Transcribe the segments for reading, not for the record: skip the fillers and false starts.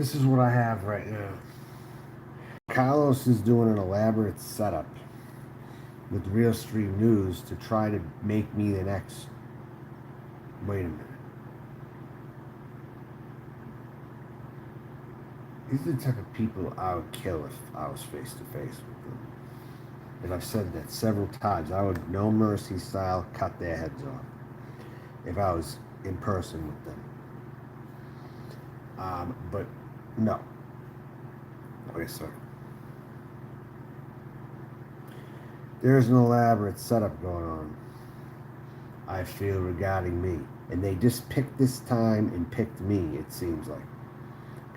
This is what I have right now. Carlos is doing an elaborate setup with Real Stream News to try to make me the next. Wait a minute. These are the type of people I would kill if I was face to face with them. And I've said that several times. I would, no mercy style, cut their heads off if I was in person with them. But no. Wait a second. There's an elaborate setup going on, I feel, regarding me. And they just picked this time and picked me, it seems like.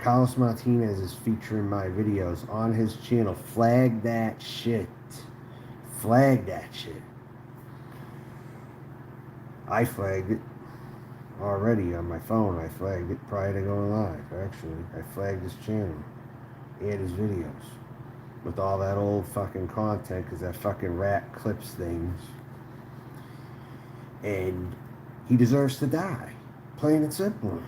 Carlos Martinez is featuring my videos on his channel. Flag that shit. Flag that shit. I flagged it already on my phone. I flagged it prior to going live, actually. I flagged his channel and his videos with all that old fucking content because that fucking rat clips things. And he deserves to die. Plain and simple.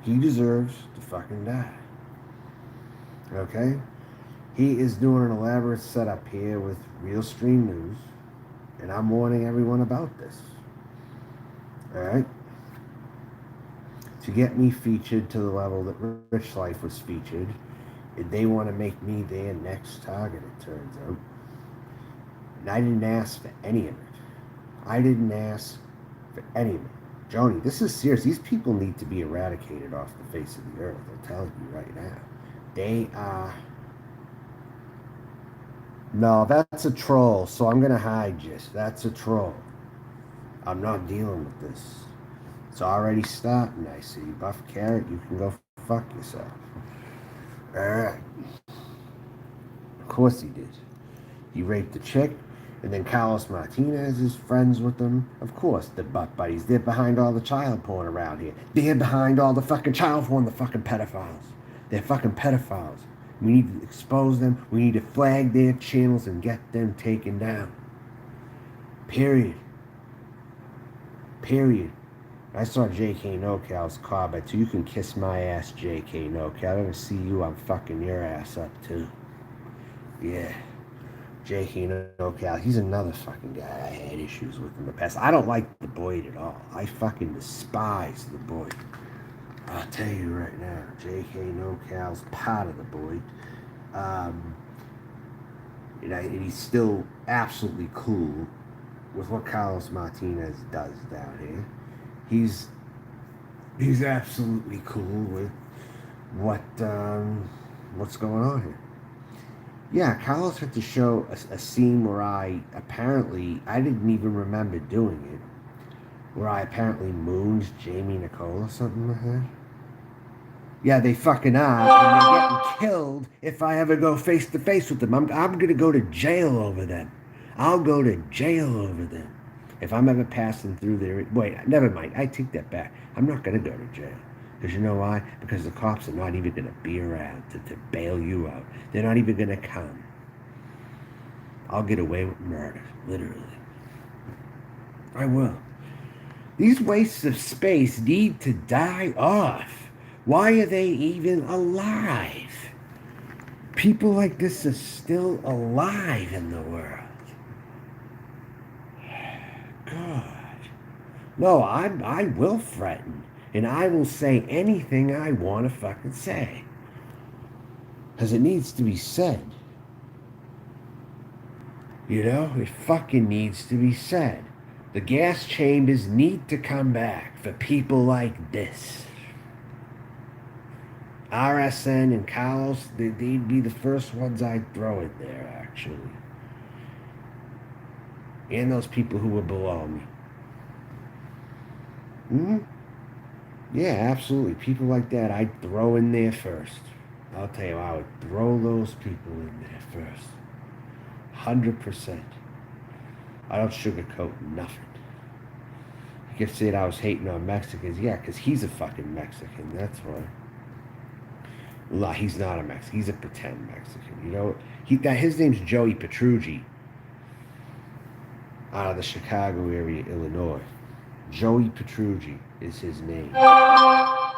He deserves to fucking die. Okay? He is doing an elaborate setup here with Real Stream News, and I'm warning everyone about this. Alright? To get me featured to the level that Rich Life was featured, and they want to make me their next target, it turns out. And I didn't ask for any of it. I didn't ask for any of it. Joni, this is serious. These people need to be eradicated off the face of the earth. I'm telling you right now. They are... No, that's a troll, so I'm going to hide you. That's a troll. I'm not dealing with this. It's already starting, I see. Buff Carrot, you can go fuck yourself. Alright. Of course he did. He raped the chick. And then Carlos Martinez is friends with them. Of course, they're butt buddies. They're behind all the child porn around here. They're behind all the fucking child porn, the fucking pedophiles. They're fucking pedophiles. We need to expose them. We need to flag their channels and get them taken down. Period. Period. I saw JK NoCal's comment too. You can kiss my ass, JK NoCal. I'm gonna see you, I'm fucking your ass up too. Yeah. JK NoCal, he's another fucking guy I had issues with in the past. I don't like the Boyd at all. I fucking despise the Boyd. I'll tell you right now, JK NoCal's part of the Boyd. And he's still absolutely cool with what Carlos Martinez does down here. He's absolutely cool with what's going on here. Yeah, Carlos had to show a scene where I didn't even remember doing it, where I apparently mooned Jamie Nicole or something like that. Yeah, they fucking are, and they're getting killed if I ever go face to face with them. I'm gonna go to jail over them. I'll go to jail over them. If I'm ever passing through there, wait, never mind, I take that back. I'm not gonna go to jail. Because you know why? Because the cops are not even going to be around to bail you out. They're not even going to come. I'll get away with murder, literally. I will. These wastes of space need to die off. Why are they even alive? People like this are still alive in the world. God. No, I will threaten. And I will say anything I want to fucking say. Because it needs to be said. You know, it fucking needs to be said. The gas chambers need to come back for people like this. RSN and Carlos, they'd be the first ones I'd throw in there, actually. And those people who were below me. Yeah, absolutely. People like that, I'd throw in there first. I'll tell you, I would throw those people in there first. 100%. I don't sugarcoat nothing. You kept saying I was hating on Mexicans. Yeah, because he's a fucking Mexican. That's why. Well, he's not a Mexican. He's a pretend Mexican. You know, his name's Joey Petrucci. Out of the Chicago area, Illinois. Joey Petrucci is his name.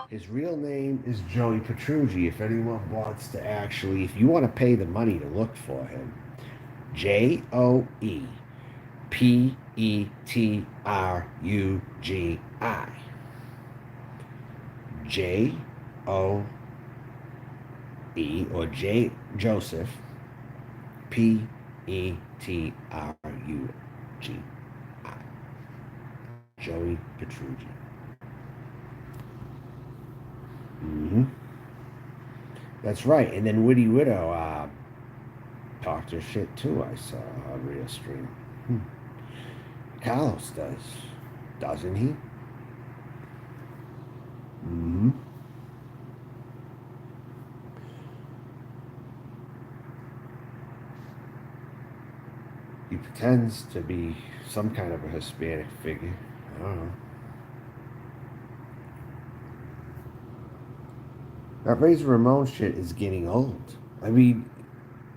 His real name is Joey Petrucci. If anyone wants to actually, if you want to pay the money to look for him, Joepetrugi. Joe or J Joseph Petrugi. Joey Petrucci. Mm-hmm. That's right. And then Witty Widow talked her shit too. I saw on Real Stream. Carlos doesn't he? Mm-hmm. He pretends to be some kind of a Hispanic figure. I don't know. That Razor Ramon shit is getting old. I mean,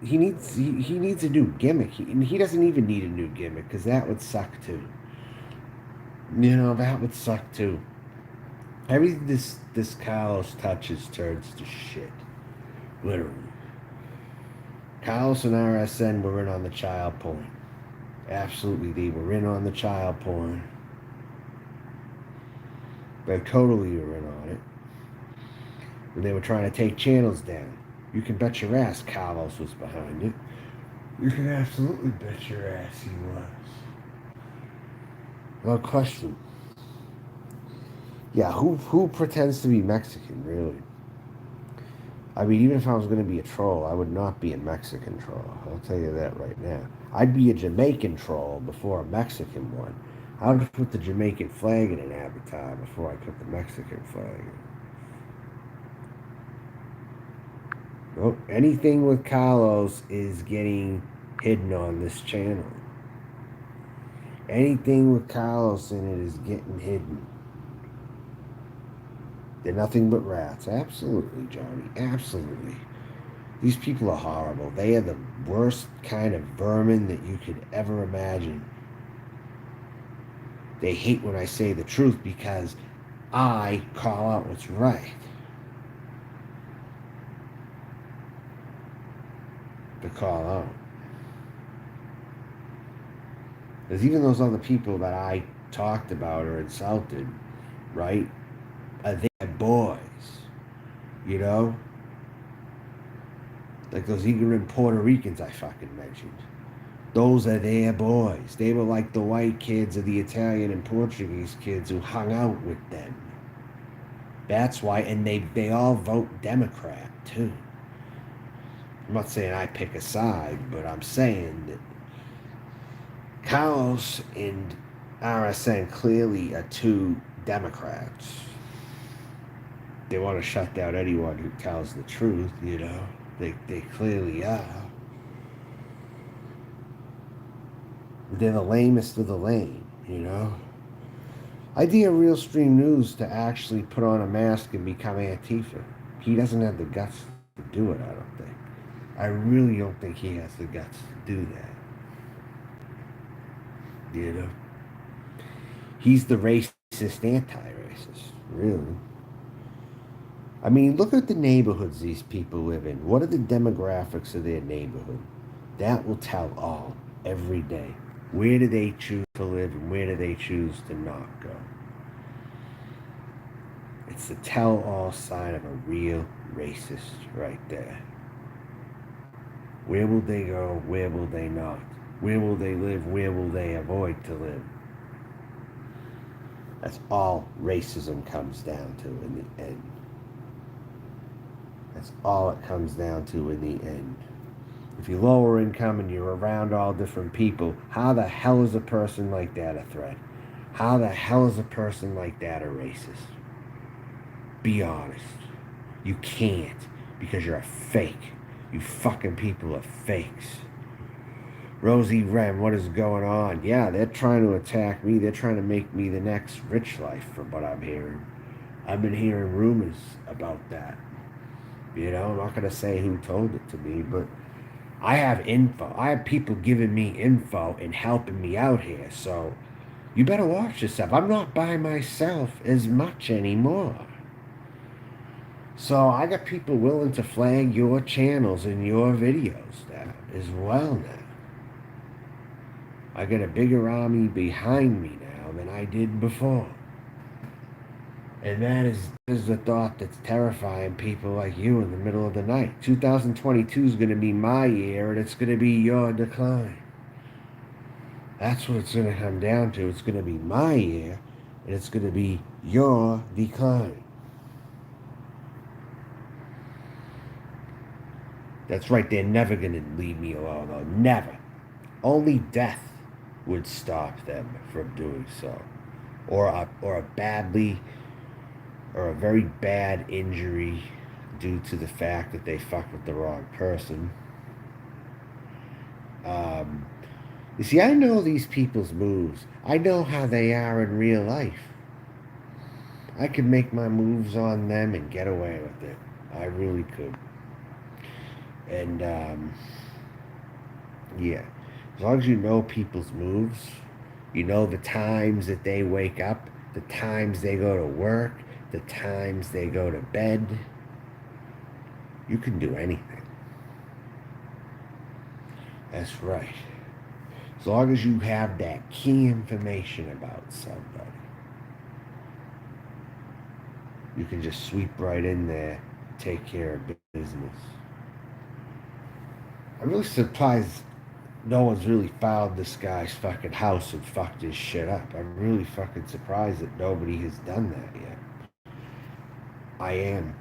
he needs a new gimmick. He doesn't even need a new gimmick because that would suck too. You know, that would suck too. Everything this Carlos touches turns to shit. Literally. Carlos and RSN were in on the child porn. Absolutely, they were in on the child porn. They totally were in on it. When they were trying to take channels down. You can bet your ass Carlos was behind it. You can absolutely bet your ass he was. No question. Yeah, who pretends to be Mexican, really? I mean, even if I was going to be a troll, I would not be a Mexican troll. I'll tell you that right now. I'd be a Jamaican troll before a Mexican one. I would put the Jamaican flag in an avatar before I put the Mexican flag in. Nope. Anything with Carlos is getting hidden on this channel. Anything with Carlos in it is getting hidden. They're nothing but rats. Absolutely, Johnny. Absolutely. These people are horrible. They are the worst kind of vermin that you could ever imagine. They hate when I say the truth because I call out what's right. To call out. Because even those other people that I talked about or insulted, right? They're boys. You know? Like those ignorant Puerto Ricans I fucking mentioned. Those are their boys. They were like the white kids or the Italian and Portuguese kids who hung out with them. That's why, and they all vote Democrat too. I'm not saying I pick a side, but I'm saying that Carlos and RSN clearly are two Democrats. They want to shut down anyone who tells the truth, you know. They clearly are. They're the lamest of the lame, you know. Idea Real Stream News to actually put on a mask and become Antifa. He doesn't have the guts to do it, I don't think. I really don't think he has the guts to do that. You know? He's the racist anti-racist, really. I mean, look at the neighborhoods these people live in. What are the demographics of their neighborhood? That will tell all, every day. Where do they choose to live and where do they choose to not go? It's the tell-all sign of a real racist right there. Where will they go? Where will they not? Where will they live? Where will they avoid to live? That's all racism comes down to in the end. That's all it comes down to in the end. If you're lower income and you're around all different people, how the hell is a person like that a threat? How the hell is a person like that a racist? Be honest. You can't because you're a fake. You fucking people are fakes. Rosie Rem, what is going on? Yeah, they're trying to attack me. They're trying to make me the next Rich Life from what I'm hearing. I've been hearing rumors about that. You know, I'm not going to say who told it to me, but I have info. I have people giving me info and helping me out here. So you better watch yourself. I'm not by myself as much anymore. So I got people willing to flag your channels and your videos now as well now. I got a bigger army behind me now than I did before. And that is the thought that's terrifying people like you in the middle of the night. 2022 is going to be my year and it's going to be your decline. That's what it's going to come down to. It's going to be my year and it's going to be your decline. That's right, they're never going to leave me alone, though. Never. Only death would stop them from doing so. Or a badly, or a very bad injury due to the fact that they fucked with the wrong person. Um, you see, I know these people's moves. I know how they are in real life. I could make my moves on them and get away with it. I really could. And yeah, as long as you know people's moves, you know the times that they wake up, the times they go to work, the times they go to bed, you can do anything. That's right. As long as you have that key information about somebody, you can just sweep right in there, take care of business. I'm really surprised no one's really found this guy's fucking house and fucked his shit up. I'm really fucking surprised that nobody has done that yet. I am.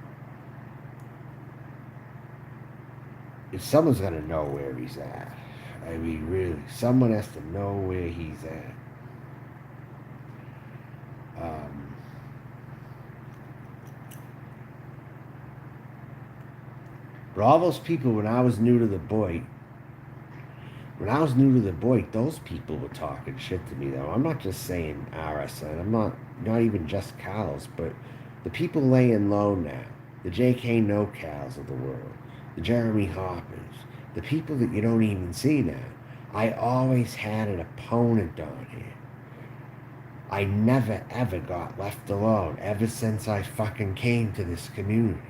If someone's gonna know where he's at. I mean, really, someone has to know where he's at. Um, but all those people, when I was new to the Boy, those people were talking shit to me, though. I'm not just saying RSN. I'm not even just Cows, but the people laying low now, the JK No Cows of the world, the Jeremy Hoppers, the people that you don't even see now. I always had an opponent on here. I never ever got left alone ever since I fucking came to this community.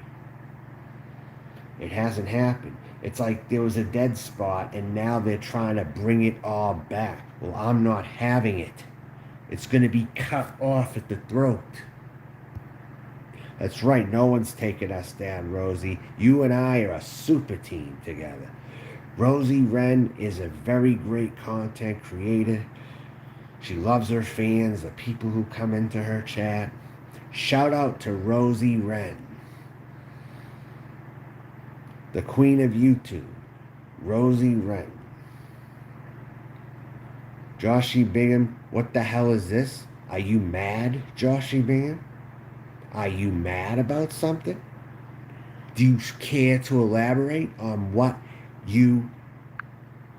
It hasn't happened. It's like there was a dead spot and now they're trying to bring it all back. Well, I'm not having it. It's going to be cut off at the throat. That's right. No one's taking us down, Rosie. You and I are a super team together. Rosie Wren is a very great content creator. She loves her fans, the people who come into her chat. Shout out to Rosie Wren, the queen of YouTube, Rosie Wren. Joshy Bingham, what the hell is this? Are you mad, Joshy Bingham? Are you mad about something? Do you care to elaborate on what you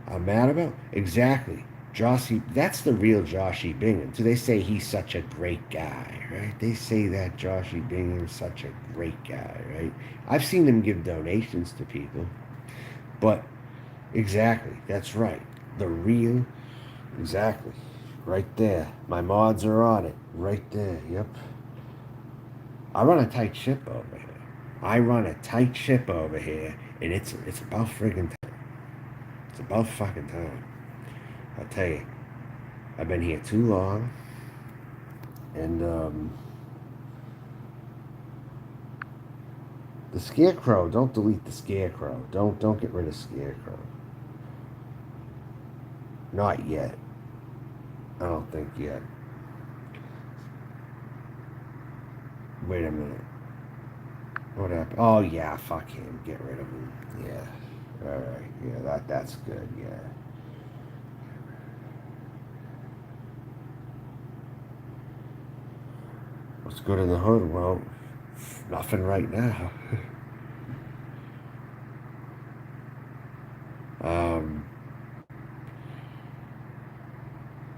are mad about? Exactly. Joshy, that's the real Joshy Bingham. So they say he's such a great guy, right? They say that Joshy Bingham's such a great guy, right? I've seen him give donations to people, but exactly, that's right. The real, exactly, right there. My mods are on it, right there. Yep. I run a tight ship over here. I run a tight ship over here, and it's about friggin' time. It's about fucking time. I tell you, I've been here too long, and the scarecrow. Don't delete the scarecrow. Don't get rid of scarecrow. Not yet. I don't think yet. Wait a minute. What happened? Oh yeah, fuck him. Get rid of him. Yeah. All right. Yeah, that's good. Yeah. What's good in the hood? Well, nothing right now. um,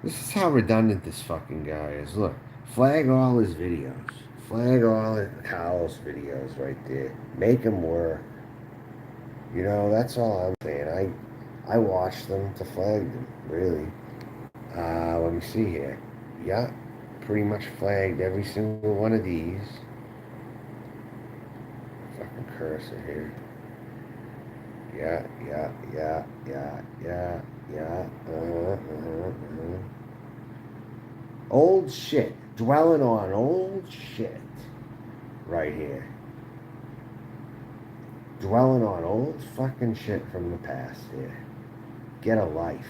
this is how redundant this fucking guy is. Look, flag all his videos. Flag all his Kyle's videos right there. Make him work. You know, that's all I'm saying. I watch them to flag them, really. Let me see here. Yeah, pretty much flagged every single one of these. fucking cursor here. Yeah, yeah, yeah, yeah, yeah, yeah. Old shit. Dwelling on old shit. Right here. Dwelling on old fucking shit from the past here. Get a life.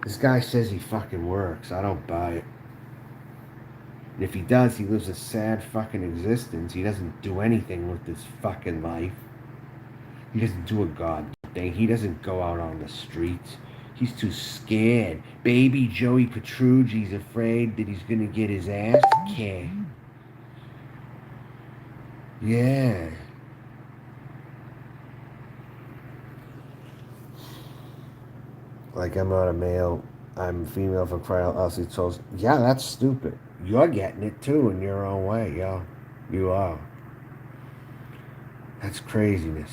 This guy says he fucking works. I don't buy it. And if he does, he lives a sad fucking existence. He doesn't do anything with his fucking life. He doesn't do a god thing. He doesn't go out on the streets. He's too scared. Baby Joey Petrucci's afraid that he's gonna get his ass kicked. Yeah. Like, I'm not a male. I'm female for crying out loud. So, yeah, that's stupid. You're getting it too in your own way, yo. You are. That's craziness.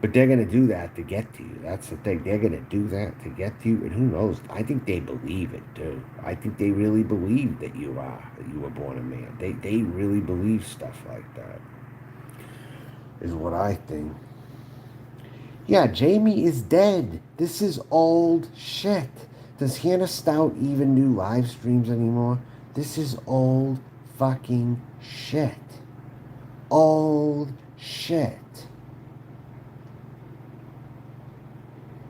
But they're going to do that to get to you. That's the thing. They're going to do that to get to you. And who knows? I think they believe it, too. I think they really believe that you were born a man. They really believe stuff like that, is what I think. Yeah, Jamie is dead. This is old shit. Does Hannah Stout even do live streams anymore? This is old fucking shit. Old shit.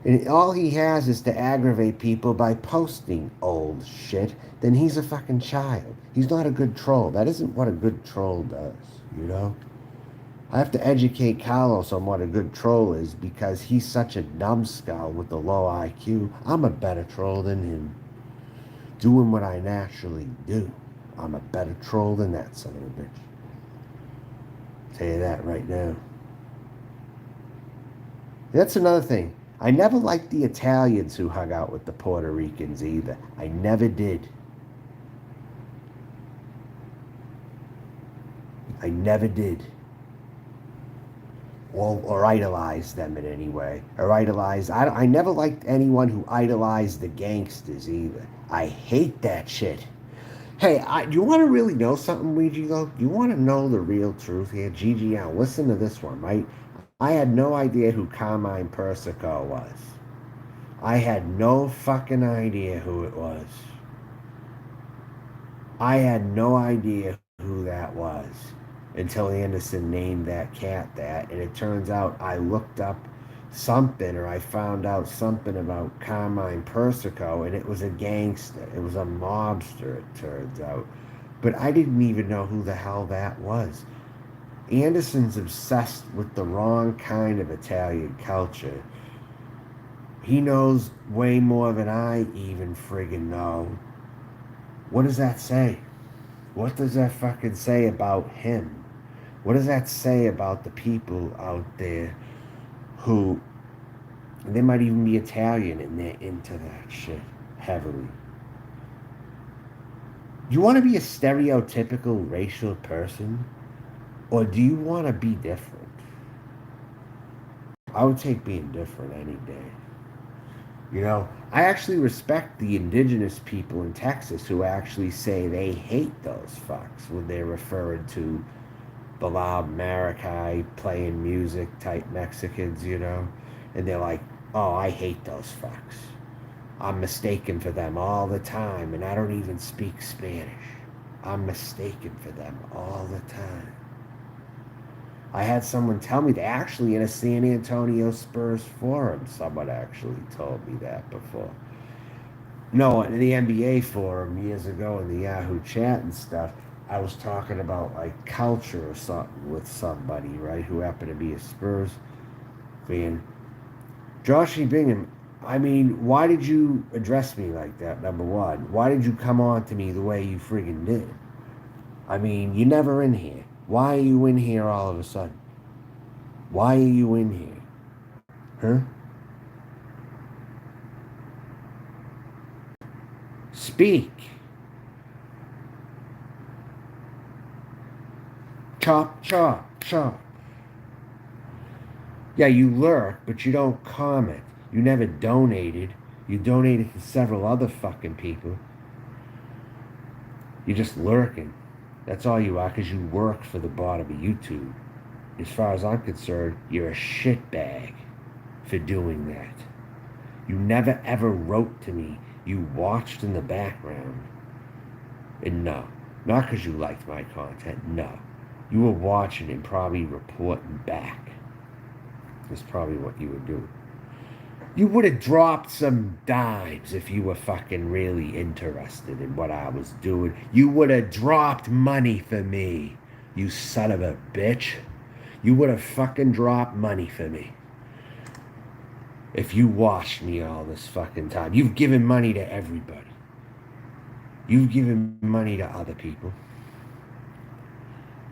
And all he has is to aggravate people by posting old shit. Then he's a fucking child. He's not a good troll. That isn't what a good troll does, you know? I have to educate Carlos on what a good troll is because he's such a numbskull with a low IQ. I'm a better troll than him. Doing what I naturally do. I'm a better troll than that son of a bitch. Tell you that right now. That's another thing. I never liked the Italians who hung out with the Puerto Ricans either. I never did. I never did. Or idolized them in any way. Or idolized. I never liked anyone who idolized the gangsters either. I hate that shit. Hey, you want to really know something, Ouija, though? You want to know the real truth here? Gigi, now listen to this one, right? I had no idea who Carmine Persico was. I had no fucking idea who it was. I had no idea who that was until Anderson named that cat that. And it turns out I looked up something, or I found out something about Carmine Persico, and it was a gangster. It was a mobster, it turns out. But I didn't even know who the hell that was. Anderson's obsessed with the wrong kind of Italian culture. He knows way more than I even friggin' know. What does that say? What does that fucking say about him? What does that say about the people out there who, they might even be Italian and they're into that shit heavily? Do you want to be a stereotypical racial person? Or do you want to be different? I would take being different any day. You know, I actually respect the indigenous people in Texas who actually say they hate those fucks when they're referring to Balab Maracay playing music type Mexicans, you know? And they're like, oh, I hate those fucks. I'm mistaken for them all the time, and I don't even speak Spanish. I'm mistaken for them all the time. I had someone tell me that actually in a San Antonio Spurs forum, someone actually told me that before. No, in the NBA forum years ago in the Yahoo chat and stuff, I was talking about like culture or something with somebody, right, who happened to be a Spurs fan. Joshy Bingham, I mean, why did you address me like that, number one? Why did you come on to me the way you friggin' did? I mean, you're never in here. Why are you in here all of a sudden? Why are you in here? Huh? Speak. Chop, chop, chop. Yeah, you lurk, but you don't comment. You never donated. You donated to several other fucking people. You're just lurking. That's all you are, because you work for the bottom of YouTube. As far as I'm concerned, you're a shitbag for doing that. You never ever wrote to me. You watched in the background. And no, not because you liked my content. No. You were watching and probably reporting back. That's probably what you would do. You would have dropped some dimes if you were fucking really interested in what I was doing. You would have dropped money for me, you son of a bitch. You would have fucking dropped money for me if you watched me all this fucking time. You've given money to everybody. You've given money to other people.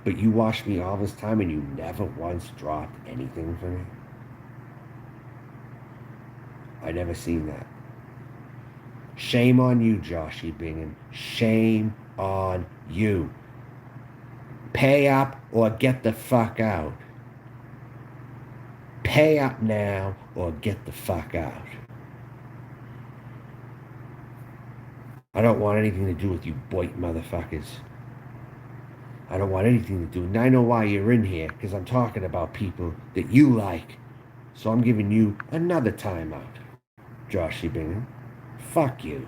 But you watched me all this time and you never once dropped anything for me. I never seen that. Shame on you, Joshy Bingham. Shame on you. Pay up or get the fuck out. Pay up now or get the fuck out. I don't want anything to do with you boit motherfuckers. I don't want anything to do. And I know why you're in here, because I'm talking about people that you like. So I'm giving you another timeout, Joshy Bingham. Fuck you.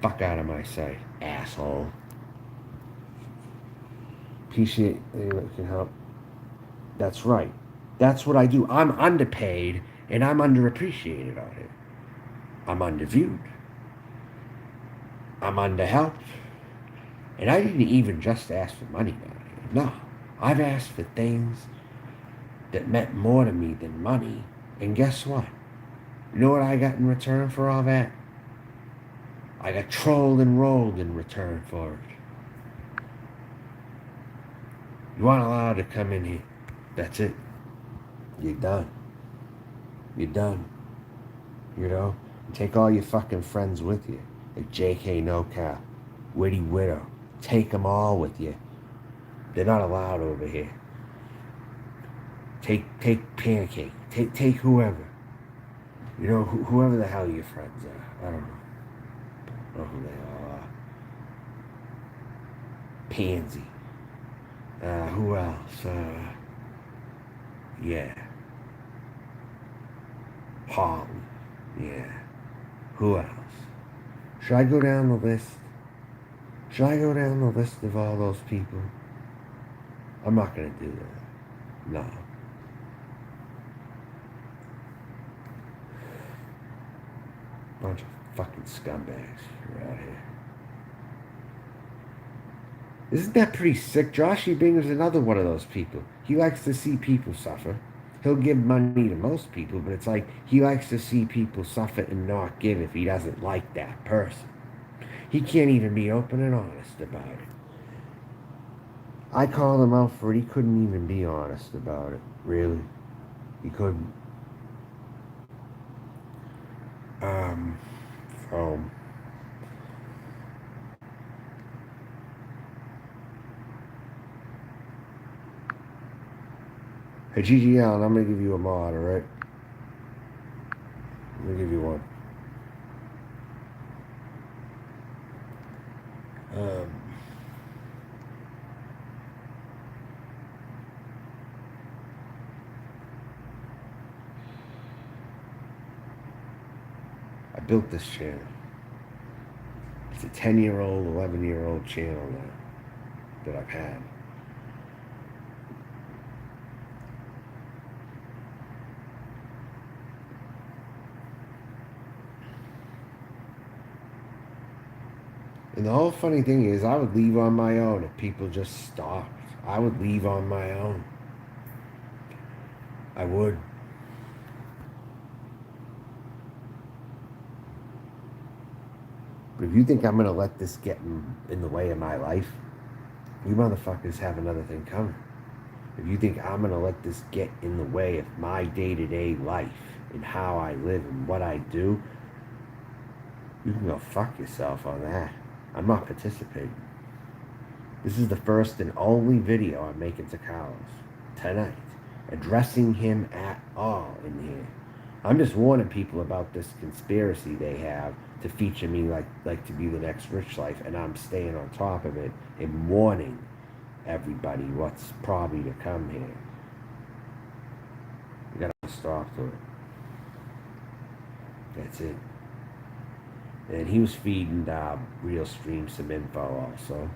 Fuck out of my sight, asshole. Appreciate anyone can help. That's right. That's what I do. I'm underpaid and I'm underappreciated on it. I'm underviewed. I'm underhelped. And I didn't even just ask for money down here. No. I've asked for things that meant more to me than money. And guess what? You know what I got in return for all that? I got trolled and rolled in return for it. You aren't allowed to come in here. That's it. You're done. You're done. You know? Take all your fucking friends with you. Like JK No Cap, Witty Widow. Take them all with you. They're not allowed over here. Take Pancake. Take whoever. You know, whoever the hell your friends are. I don't know. I don't know who they are. Pansy. Who else? Yeah. Holly. Yeah. Who else? Should I go down the list? Should I go down the list of all those people? I'm not going to do that. No. Bunch of fucking scumbags around here. Isn't that pretty sick? Joshy Bingham's another one of those people. He likes to see people suffer. He'll give money to most people, but it's like he likes to see people suffer and not give if he doesn't like that person. He can't even be open and honest about it. I called him out for it. He couldn't even be honest about it. Really. He couldn't. So... Hey, Gigi Allen, I'm going to give you a mod, alright? I'm going to give you one. I built this channel. It's a 10-year-old, 11-year-old channel now that I've had. And the whole funny thing is, I would leave on my own if people just stopped. I would leave on my own. I would. But if you think I'm going to let this get in the way of my life, you motherfuckers have another thing coming. If you think I'm going to let this get in the way of my day-to-day life and how I live and what I do, you can go fuck yourself on that. I'm not participating. This is the first and only video I'm making to Carlos tonight, addressing him at all in here. I'm just warning people about this conspiracy they have to feature me like to be the next Rich Life, and I'm staying on top of it and warning everybody what's probably to come here. You gotta stop to it. That's it. And he was feeding Real Stream some info also,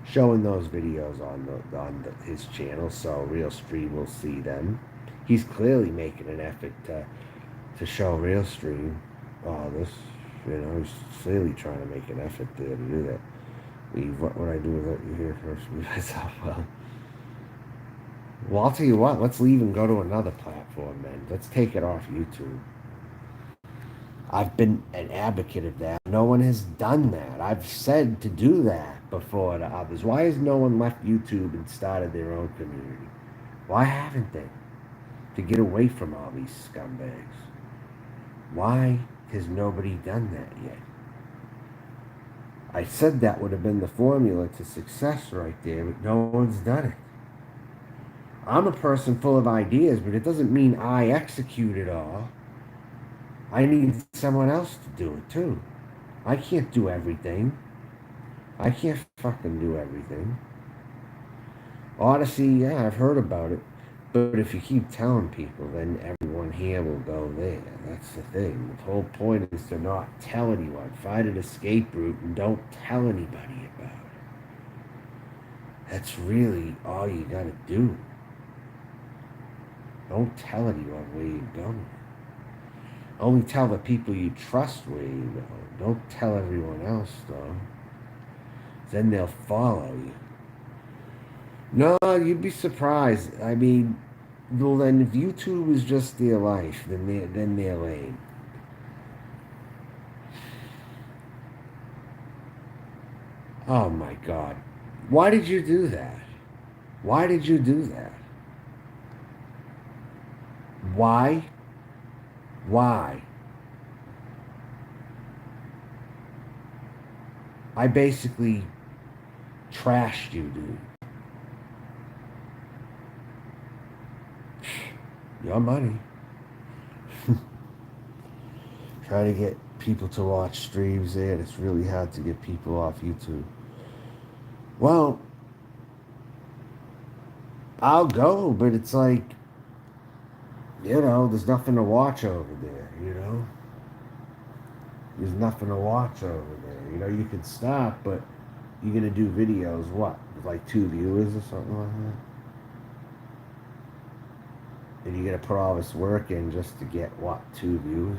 showing those videos on his channel, so Real Stream will see them. He's clearly making an effort to show Real Stream all this. You know, he's clearly trying to make an effort there to do that. What I do without you here first, myself. Well, I'll tell you what. Let's leave and go to another platform, then. Let's take it off YouTube. I've been an advocate of that. No one has done that. I've said to do that before to others. Why has no one left YouTube and started their own community? Why haven't they? To get away from all these scumbags. Why has nobody done that yet? I said that would have been the formula to success right there, but no one's done it. I'm a person full of ideas, but it doesn't mean I execute it all. I need someone else to do it too. I can't do everything. I can't fucking do everything. Odyssey, yeah, I've heard about it. But if you keep telling people, then everyone here will go there. That's the thing. The whole point is to not tell anyone. Find an escape route and don't tell anybody about it. That's really all you gotta do. Don't tell anyone where you're going. Only tell the people you trust where you go. Don't tell everyone else, though. Then they'll follow you. No, you'd be surprised. I mean, well, then if YouTube is just their life, then they're lame. Oh my God. Why did you do that? Why did you do that? Why? Why? I basically trashed you, dude. Your money. Try to get people to watch streams there. It's really hard to get people off YouTube. Well, I'll go, but it's like, you know, there's nothing to watch over there, you know? There's nothing to watch over there. You know, you can stop, but you're going to do videos, what? With like 2 viewers or something like that? And you're going to put all this work in just to get, what, 2 views?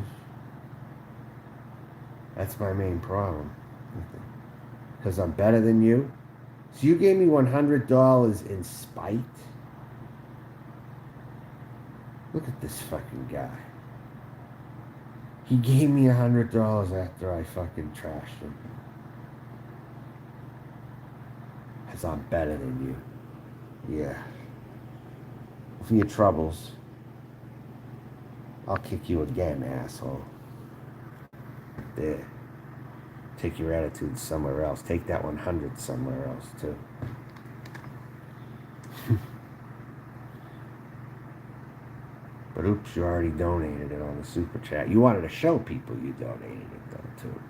That's my main problem. Because I'm better than you? So you gave me $100 in spite? Look at this fucking guy. He gave me $100 after I fucking trashed him. Because I'm better than you. Yeah. For your troubles, I'll kick you again, asshole. There. Take your attitude somewhere else. Take that 100 somewhere else, too. But oops, you already donated it on the super chat. You wanted to show people you donated it, though, too.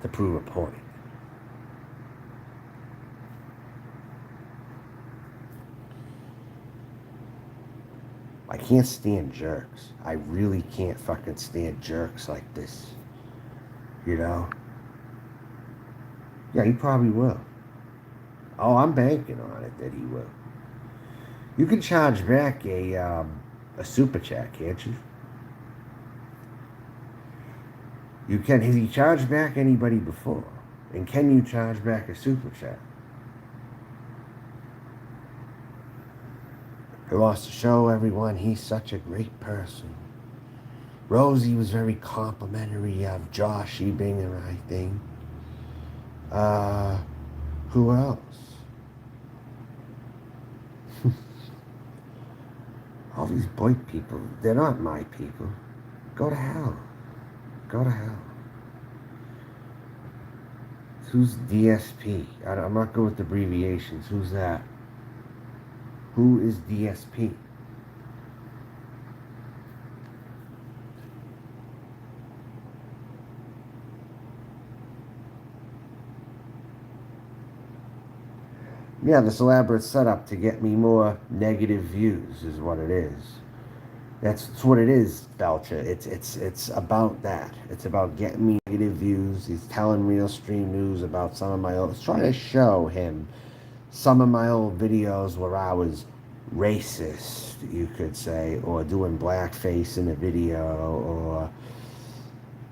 To prove a point. I can't stand jerks. I really can't fucking stand jerks like this. You know? Yeah, he probably will. Oh, I'm banking on it that he will. You can charge back a super chat, can't you? You can. Has he charged back anybody before? And can you charge back a super chat? He wants to show everyone he's such a great person. Rosie was very complimentary of Josh Ebinger, I think. Who else? All these boy people, they're not my people. Go to hell. Go to hell. Who's DSP? I'm not good with abbreviations. Who's that? Who is DSP? Yeah, this elaborate setup to get me more negative views is what it is. That's what it is, Belcher. It's about that. It's about getting me negative views. He's telling real stream news about some of my old. It's trying to show him some of my old videos where I was racist, you could say, or doing blackface in a video, or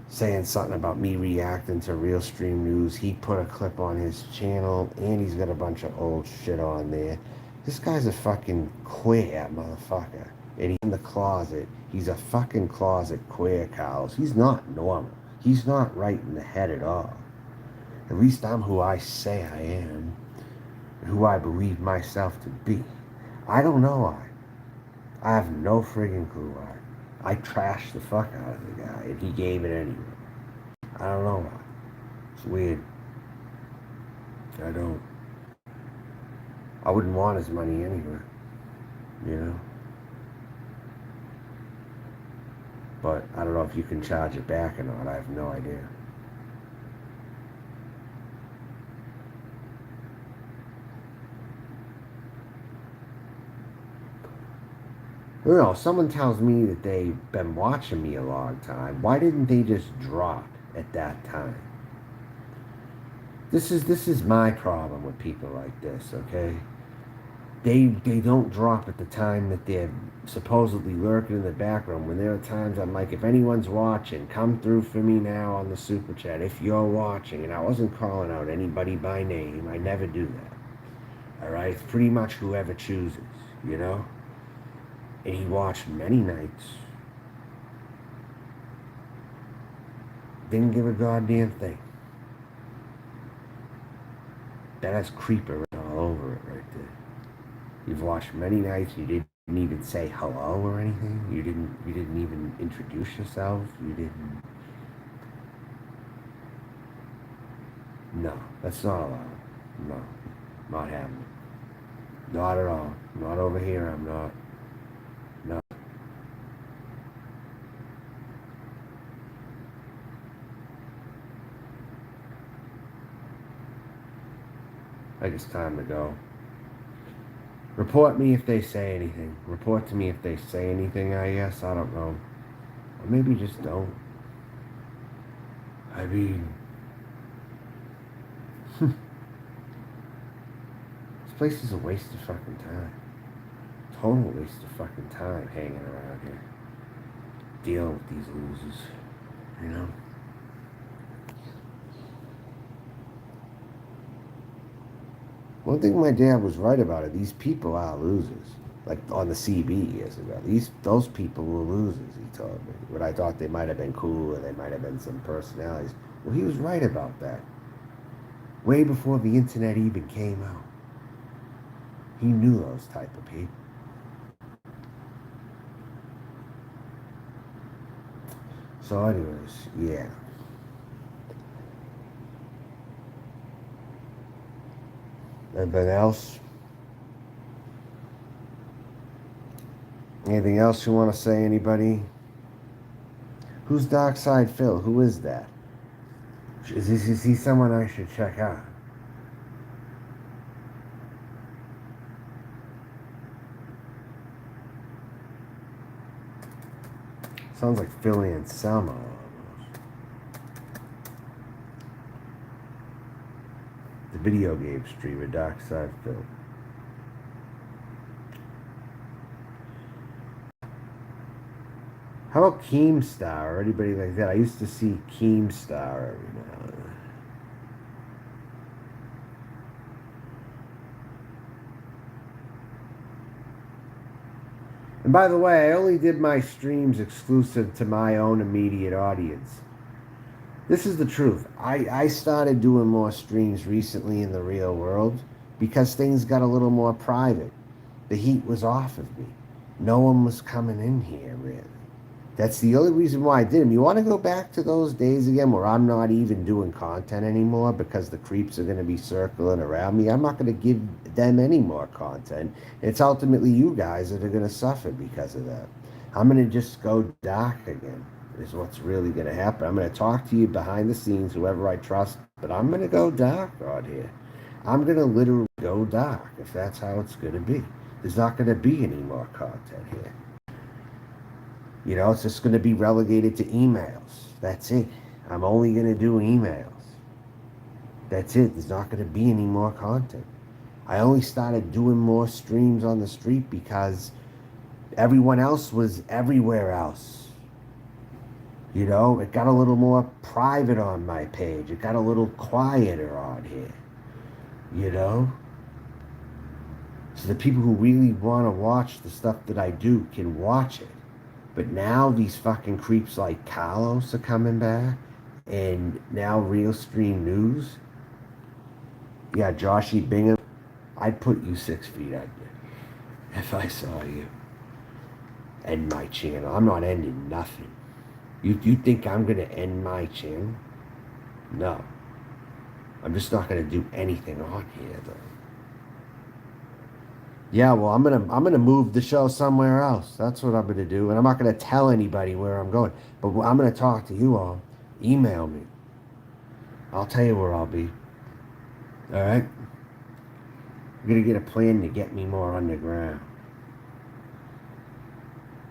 saying something about me reacting to real stream news. He put a clip on his channel, and he's got a bunch of old shit on there. This guy's a fucking queer motherfucker, and he's in the closet. He's a fucking closet queer, Carlos. He's not normal. He's not right in the head at all. At least I'm who I say I am, who I believe myself to be. I don't know why. I have no friggin' clue why. I trashed the fuck out of the guy, and he gave it anyway. I don't know why. It's weird. I don't. I wouldn't want his money anyway, you know? But I don't know if you can charge it back or not. I have no idea. You know, someone tells me that they've been watching me a long time. Why didn't they just drop at that time? This is my problem with people like this, okay? They don't drop at the time that they're supposedly lurking in the background. When there are times I'm like, if anyone's watching, come through for me now on the super chat. If you're watching, and I wasn't calling out anybody by name, I never do that. All right, it's pretty much whoever chooses, you know. And he watched many nights. Didn't give a goddamn thing. That has creeper all over it right there. You've watched many nights. You didn't even say hello or anything. You didn't even introduce yourself. You didn't. No, that's not allowed. No, not happening. Not at all. Not over here. I'm not. No. I think it's time to go. Report me if they say anything. Report to me if they say anything, I guess. I don't know. Or maybe just don't. I mean, this place is a waste of fucking time. Total waste of fucking time hanging around here. Dealing with these losers, you know? One thing my dad was right about it, these people are losers. Like on the CB years ago. Those people were losers, he told me. But I thought they might have been cool or they might have been some personalities. Well, he was right about that. Way before the internet even came out. He knew those type of people. So anyways, yeah. Anything else? Anything else you want to say, anybody? Who's Darkside Phil? Who is that? Is he someone I should check out? Sounds like Philly and Selma almost. The video game streamer, Darkside Phil. How about Keemstar or anybody like that? I used to see Keemstar every now and then. And by the way, I only did my streams exclusive to my own immediate audience. This is the truth. I started doing more streams recently in the real world because things got a little more private. The heat was off of me. No one was coming in here, really. That's the only reason why I did them. You want to go back to those days again where I'm not even doing content anymore because the creeps are going to be circling around me? I'm not going to give them any more content. It's ultimately you guys that are going to suffer because of that. I'm going to just go dark again, is what's really going to happen. I'm going to talk to you behind the scenes, whoever I trust, but I'm going to go dark out here. I'm going to literally go dark if that's how it's going to be. There's not going to be any more content here. You know, it's just going to be relegated to emails. That's it. I'm only going to do emails. That's it. There's not going to be any more content. I only started doing more streams on the street because everyone else was everywhere else. You know, it got a little more private on my page. It got a little quieter on here. You know? So the people who really want to watch the stuff that I do can watch it. But now these fucking creeps like Carlos are coming back. And now Real Stream News. Yeah, Joshy Bingham. I'd put you 6 feet under if I saw you. End my channel. I'm not ending nothing. You think I'm going to end my channel? No. I'm just not going to do anything on here, though. Yeah, well, I'm gonna move the show somewhere else. That's what I'm gonna do, and I'm not gonna tell anybody where I'm going. But I'm gonna talk to you all. Email me. I'll tell you where I'll be. All right. I'm gonna get a plan to get me more underground,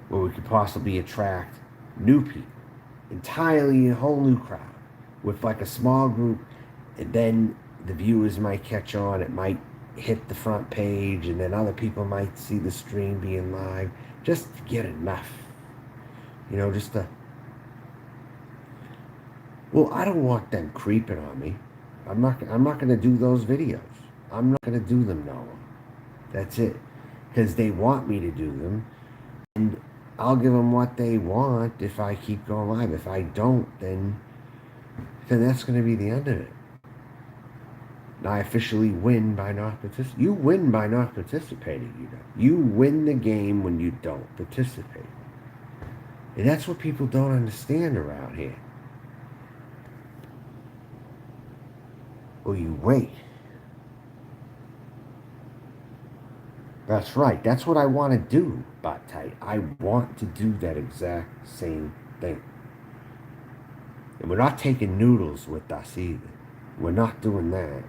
where we could possibly attract new people, entirely a whole new crowd, with like a small group, and then the viewers might catch on. It might hit the front page, and then other people might see the stream being live, just to get enough, you know, just to, well, I don't want them creeping on me. I'm not going to do those videos. I'm not going to do them no more. That's it, because they want me to do them, and I'll give them what they want if I keep going live. If I don't, then that's going to be the end of it. I officially win by not participating. You win by not participating, you know. You win the game when you don't participate. And that's what people don't understand around here. Well, you wait. That's right. That's what I want to do, Bot Tight. I want to do that exact same thing. And we're not taking noodles with us either. We're not doing that.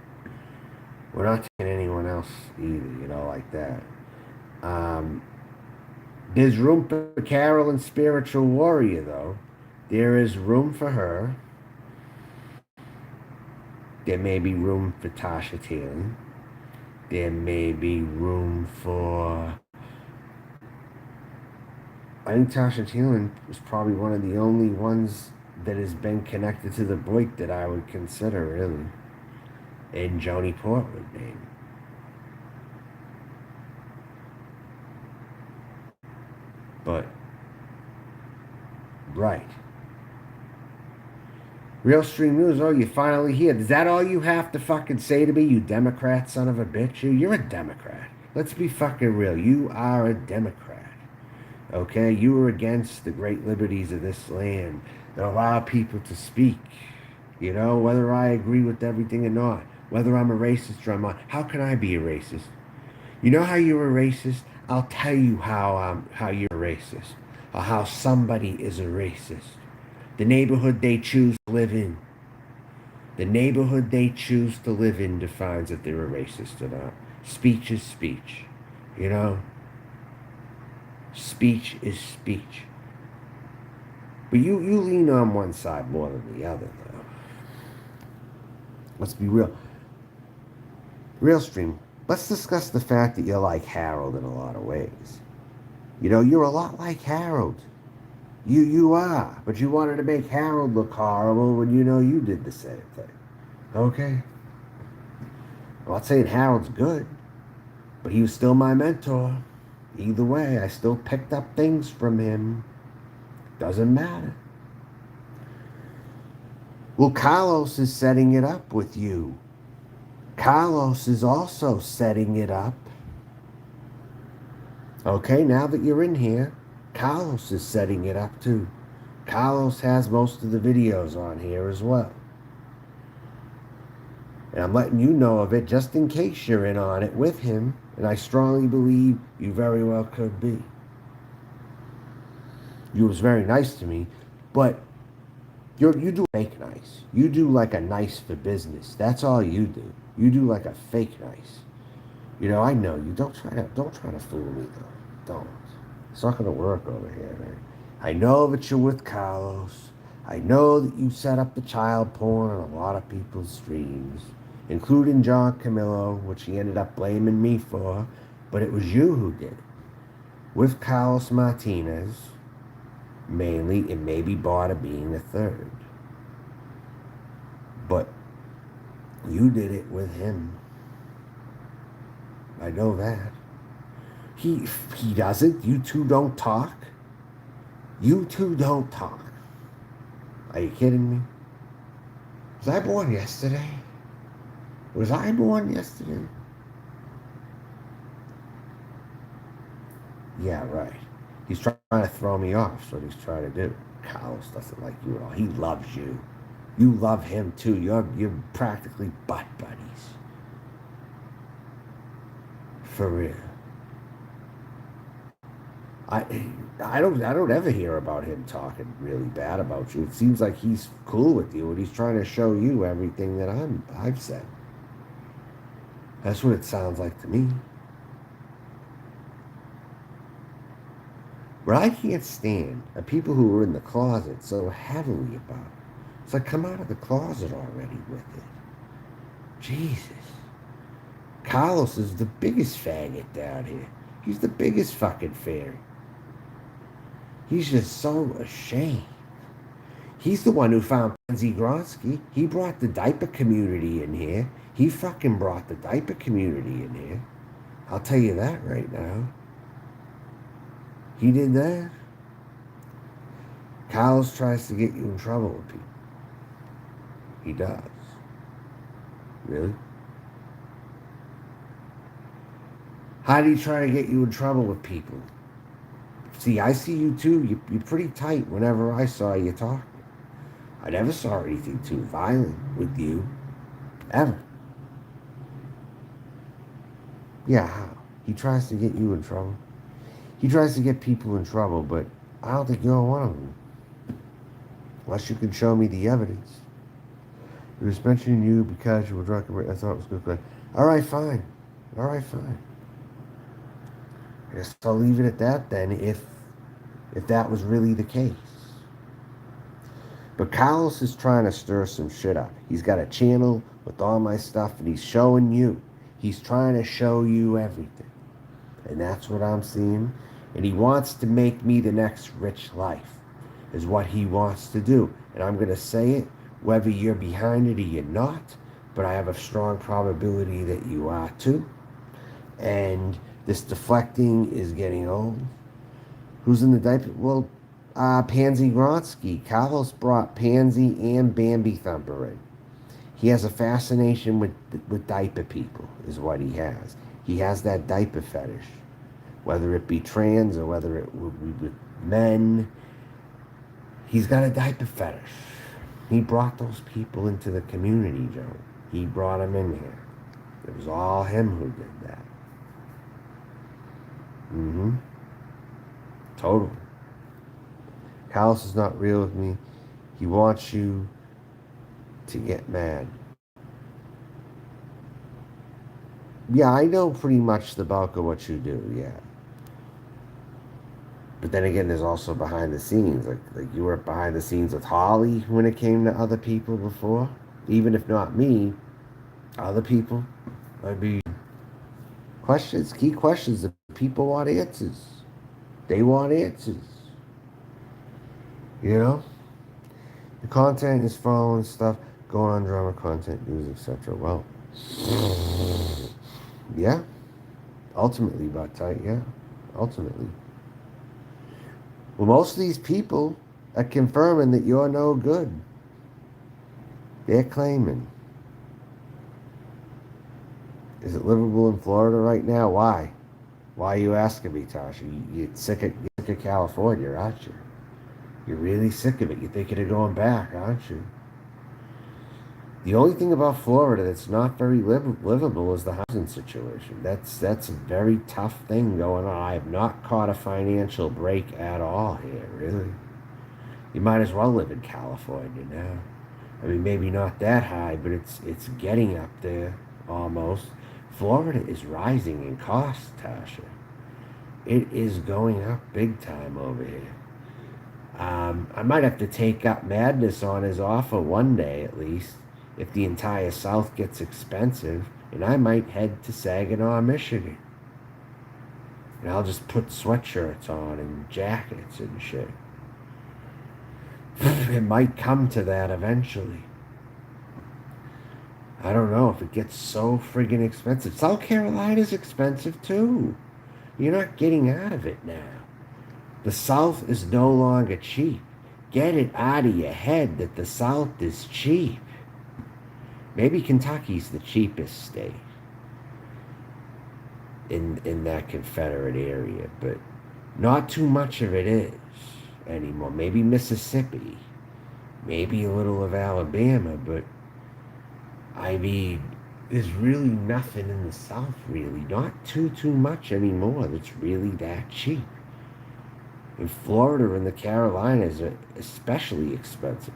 We're not taking anyone else either, you know, like that. There's room for Carol and Spiritual Warrior, though. There is room for her. There may be room for Tasha Taylor. There may be room for... I think Tasha Taylor is probably one of the only ones that has been connected to the break that I would consider, really. And Joni Portwood, maybe. But, right. Real Stream News, oh, you're finally here. Is that all you have to fucking say to me, you Democrat son of a bitch? You're a Democrat. Let's be fucking real. You are a Democrat. Okay? You are against the great liberties of this land that allow people to speak. You know, whether I agree with everything or not. Whether I'm a racist or I'm not. How can I be a racist? You know how you're a racist? I'll tell you how you're a racist. Or how somebody is a racist. The neighborhood they choose to live in. The neighborhood they choose to live in defines if they're a racist or not. Speech is speech. You know? Speech is speech. But you lean on one side more than the other, though. Let's be real. Real Stream, let's discuss the fact that you're like Harold in a lot of ways. You know, you're a lot like Harold. You are. But you wanted to make Harold look horrible when you know you did the same thing. Okay? I'm not saying Harold's good, but he was still my mentor. Either way, I still picked up things from him. Doesn't matter. Well, Carlos is setting it up with you. Carlos is also setting it up. Okay, now that you're in here, Carlos is setting it up too. Carlos has most of the videos on here as well. And I'm letting you know of it just in case you're in on it with him. And I strongly believe you very well could be. You was very nice to me, but You do fake nice. You do like a nice for business. That's all you do. You do like a fake nice. You know, I know you. Don't try to fool me though. Don't. It's not gonna work over here, man. I know that you're with Carlos. I know that you set up the child porn on a lot of people's streams, including John Camillo, which he ended up blaming me for, but it was you who did it. With Carlos Martinez, mainly, and maybe Barter being the third. But you did it with him. I know that. He doesn't. You two don't talk. You two don't talk. Are you kidding me? Was I born yesterday? Was I born yesterday? Yeah, right. He's trying to throw me off. That's what he's trying to do. Carlos doesn't like you at all. He loves you. You love him too. You're practically butt buddies. For real. I I don't ever hear about him talking really bad about you. It seems like he's cool with you and he's trying to show you everything that I've said. That's what it sounds like to me. What I can't stand are people who are in the closet so heavily about it. It's like, come out of the closet already with it. Jesus. Carlos is the biggest faggot down here. He's the biggest fucking fairy. He's just so ashamed. He's the one who found Pansy Gronsky. He brought the diaper community in here. He fucking brought the diaper community in here. I'll tell you that right now. He did that. Carlos tries to get you in trouble with people. He does. Really? How did he try to get you in trouble with people? See, I see you too. You're pretty tight whenever I saw you talking. I never saw anything too violent with you. Ever. Yeah, how? He tries to get you in trouble. He tries to get people in trouble, but I don't think you're one of them. Unless you can show me the evidence. He was mentioning you because you were drunk. I thought it was good. All right, fine. All right, fine. I guess I'll leave it at that then, if that was really the case. But Carlos is trying to stir some shit up. He's got a channel with all my stuff, and he's showing you. He's trying to show you everything. And that's what I'm seeing. And he wants to make me the next Rich Life, is what he wants to do. And I'm going to say it, whether you're behind it or you're not, but I have a strong probability that you are too. And this deflecting is getting old. Who's in the diaper? Well, Pansy Gronsky. Carlos brought Pansy and Bambi Thumper in. He has a fascination with diaper people, is what he has. He has that diaper fetish. Whether it be trans or whether it would be with men, he's got a diaper fetish. He brought those people into the community, Joe. He brought them in here. It was all him who did that. Totally. Carlos is not real with me. He wants you to get mad. Yeah, I know pretty much the bulk of what you do, yeah. But then again, there's also behind the scenes. Like you were behind the scenes with Holly when it came to other people before. Even if not me, other people. I'd be questions, key questions that people want answers. They want answers. You know? The content is following stuff, going on drama content, news, etc. Well, yeah. Ultimately, but tight, yeah. Ultimately. Well, most of these people are confirming that you're no good. They're claiming. Is it livable in Florida right now? Why? Why are you asking me, Tasha? You're sick of California, aren't you? You're really sick of it. You're thinking of going back, aren't you? The only thing about Florida that's not very livable is the housing situation. That's a very tough thing going on. I have not caught a financial break at all here, really. You might as well live in California now. I mean, maybe not that high, but it's getting up there almost. Florida is rising in cost, Tasha. It is going up big time over here. I might have to take up Madness on his offer one day at least, if the entire South gets expensive, and I might head to Saginaw, Michigan. And I'll just put sweatshirts on and jackets and shit. It might come to that eventually. I don't know if it gets so friggin' expensive. South Carolina's expensive too. You're not getting out of it now. The South is no longer cheap. Get it out of your head that the South is cheap. Maybe Kentucky's the cheapest state in that Confederate area, but not too much of it is anymore. Maybe Mississippi, maybe a little of Alabama, but I mean, there's really nothing in the South, really. Not too much anymore that's really that cheap. In Florida and the Carolinas are especially expensive.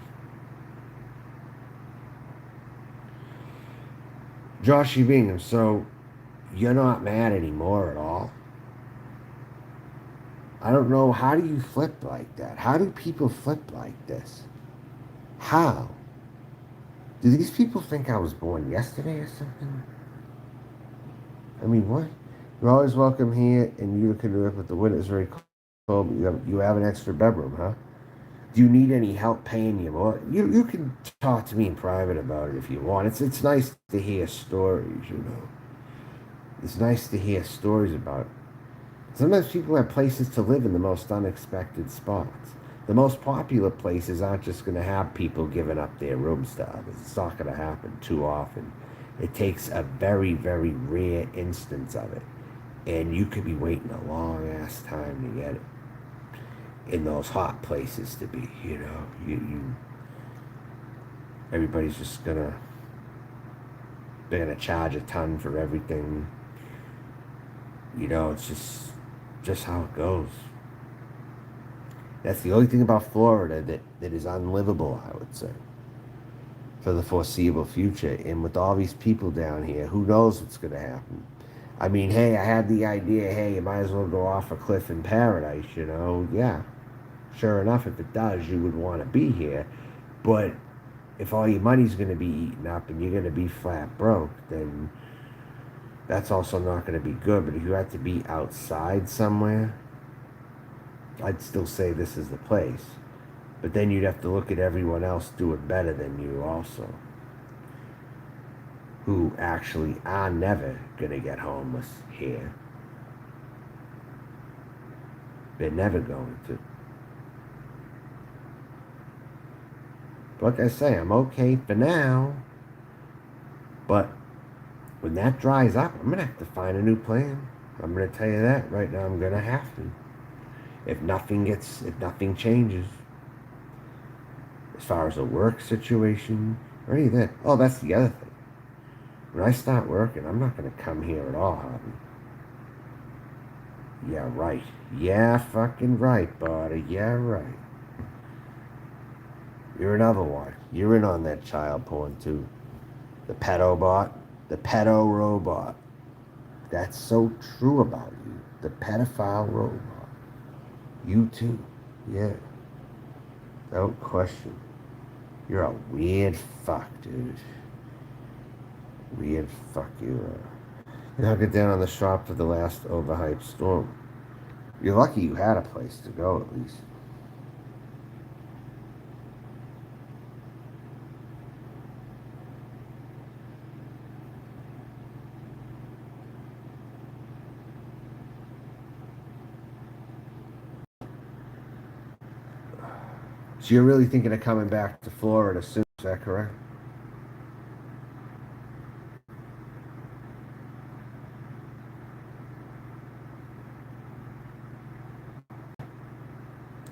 Joshy Bingham, so you're not mad anymore at all? I don't know. How do you flip like that? How do people flip like this? How? Do these people think I was born yesterday or something? I mean, what? You're always welcome here, and you can do it, but the winter is very cold. You have an extra bedroom, huh? Do you need any help paying your mortgage? You can talk to me in private about it if you want. It's nice to hear stories, you know. It's nice to hear stories about it. Sometimes people have places to live in the most unexpected spots. The most popular places aren't just going to have people giving up their rooms to others. It's not going to happen too often. It takes a very, very rare instance of it. And you could be waiting a long ass time to get it in those hot places to be, you know. Everybody's just they're gonna charge a ton for everything. You know, it's just how it goes. That's the only thing about Florida that is unlivable, I would say, for the foreseeable future. And with all these people down here, who knows what's going to happen? I mean, hey, I had the idea, hey, you might as well go off a cliff in paradise, you know? Yeah, sure enough, if it does, you would want to be here. But if all your money's going to be eaten up and you're going to be flat broke, then that's also not going to be good. But if you have to be outside somewhere, I'd still say this is the place. But then you'd have to look at everyone else doing better than you also, who actually are never going to get homeless here. They're never going to. Like I say, I'm okay for now. But when that dries up, I'm going to have to find a new plan. I'm going to tell you that right now. I'm going to have to. If nothing changes, as far as a work situation or any of that. Oh, that's the other thing. When I start working, I'm not going to come here at all, Harvey. Yeah, right. Yeah, fucking right, buddy. Yeah, right. You're another one. You're in on that child porn, too. The pedo bot. The pedo robot. That's so true about you. The pedophile robot. You too. Yeah. No question. You're a weird fuck, dude. Weird fuck you are. You know, get down on the shop for the last overhyped storm. You're lucky you had a place to go, at least. So you're really thinking of coming back to Florida soon, is that correct?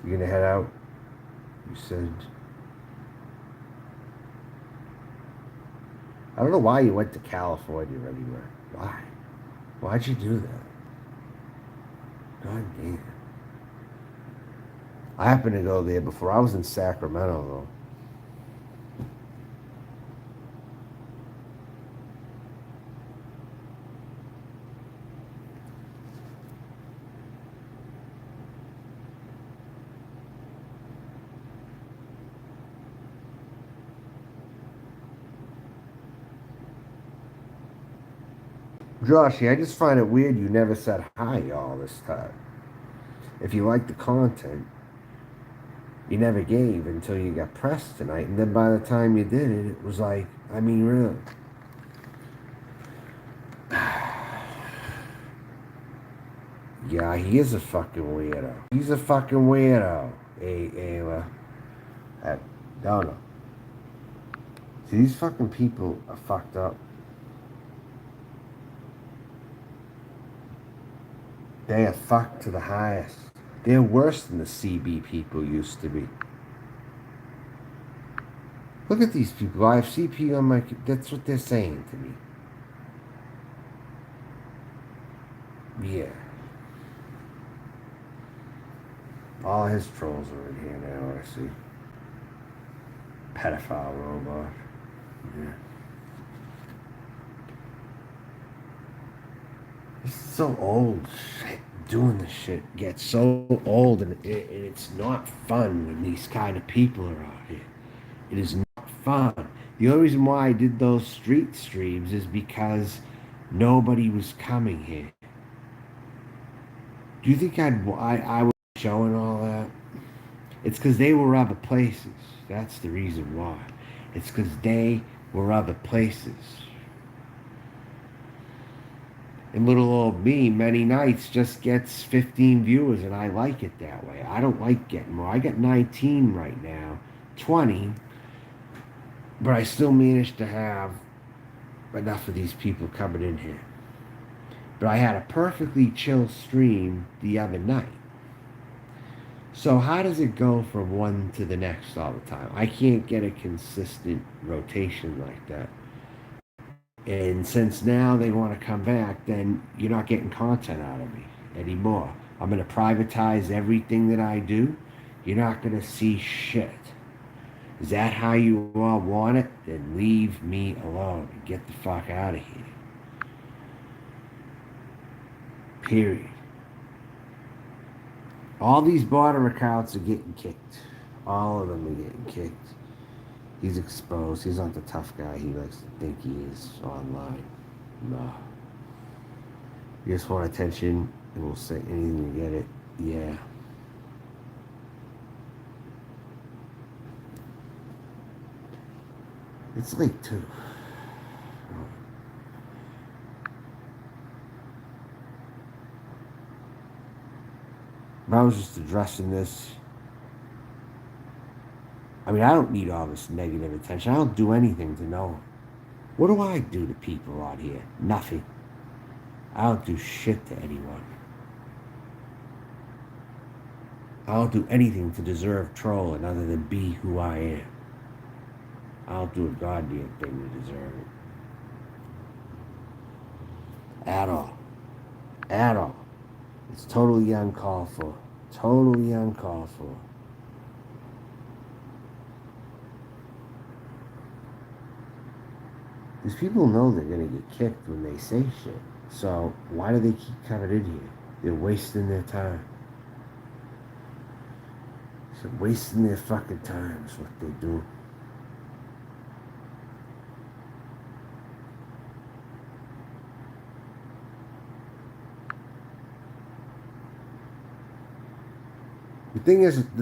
You're gonna head out? You said... I don't know why you went to California anywhere. Why? Why'd you do that? God damn. I happened to go there before. I was in Sacramento though. Joshy, I just find it weird you never said hi all this time. If you like the content, you never gave until you got pressed tonight, and then by the time you did it, it was like, I mean, really. Yeah, he is a fucking weirdo. He's a fucking weirdo. Ayla. I don't know. See, these fucking people are fucked up. They are fucked to the highest. They're worse than the CB people used to be. Look at these people. I have CP on my... That's what they're saying to me. Yeah. All his trolls are in here now, I see. Pedophile robot. Yeah. It's so old. Shit. Doing this shit gets so old, and it's not fun when these kind of people are out here. It is not fun. The only reason why I did those street streams is because nobody was coming here. Do you think I was showing all that? It's because they were other places. That's the reason why. It's because they were other places. And little old me, many nights, just gets 15 viewers, and I like it that way. I don't like getting more. I got 19 right now, 20, but I still managed to have enough of these people coming in here. But I had a perfectly chill stream the other night. So how does it go from one to the next all the time? I can't get a consistent rotation like that. And since now they want to come back, then you're not getting content out of me anymore. I'm going to privatize everything that I do. You're not going to see shit. Is that how you all want it? Then leave me alone and get the fuck out of here. Period. All these border accounts are getting kicked. All of them are getting kicked. He's exposed. He's not the tough guy he likes to think he is online. No. You just want attention and we'll say anything to get it. Yeah. It's late too. I was just addressing this. I mean, I don't need all this negative attention. I don't do anything to no one. What do I do to people out here? Nothing. I don't do shit to anyone. I don't do anything to deserve trolling other than be who I am. I don't do a goddamn thing to deserve it. At all. At all. It's totally uncalled for. Totally uncalled for. These people know they're going to get kicked when they say shit. So why do they keep coming in here? They're wasting their time. They're wasting their fucking time is what they do. The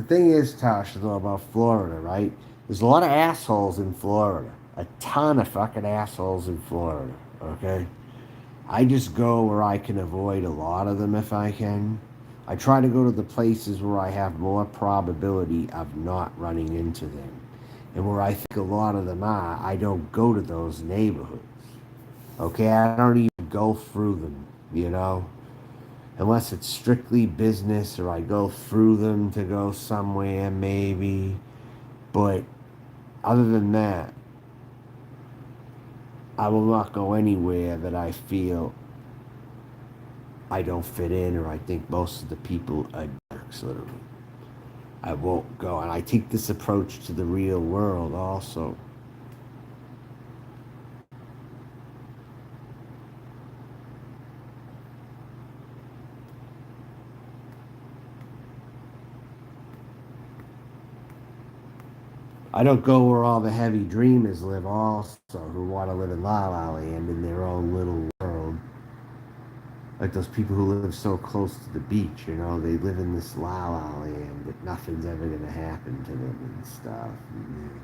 thing is, Tasha, though, about Florida, right? There's a lot of assholes in Florida. A ton of fucking assholes in Florida, okay? I just go where I can avoid a lot of them if I can. I try to go to the places where I have more probability of not running into them. And where I think a lot of them are, I don't go to those neighborhoods. Okay, I don't even go through them, you know? Unless it's strictly business or I go through them to go somewhere, maybe. But other than that, I will not go anywhere that I feel I don't fit in or I think most of the people are jerks, literally. I won't go. And I take this approach to the real world also. I don't go where all the heavy dreamers live also, who want to live in La La Land in their own little world. Like those people who live so close to the beach, you know, they live in this La La Land that nothing's ever going to happen to them and stuff. And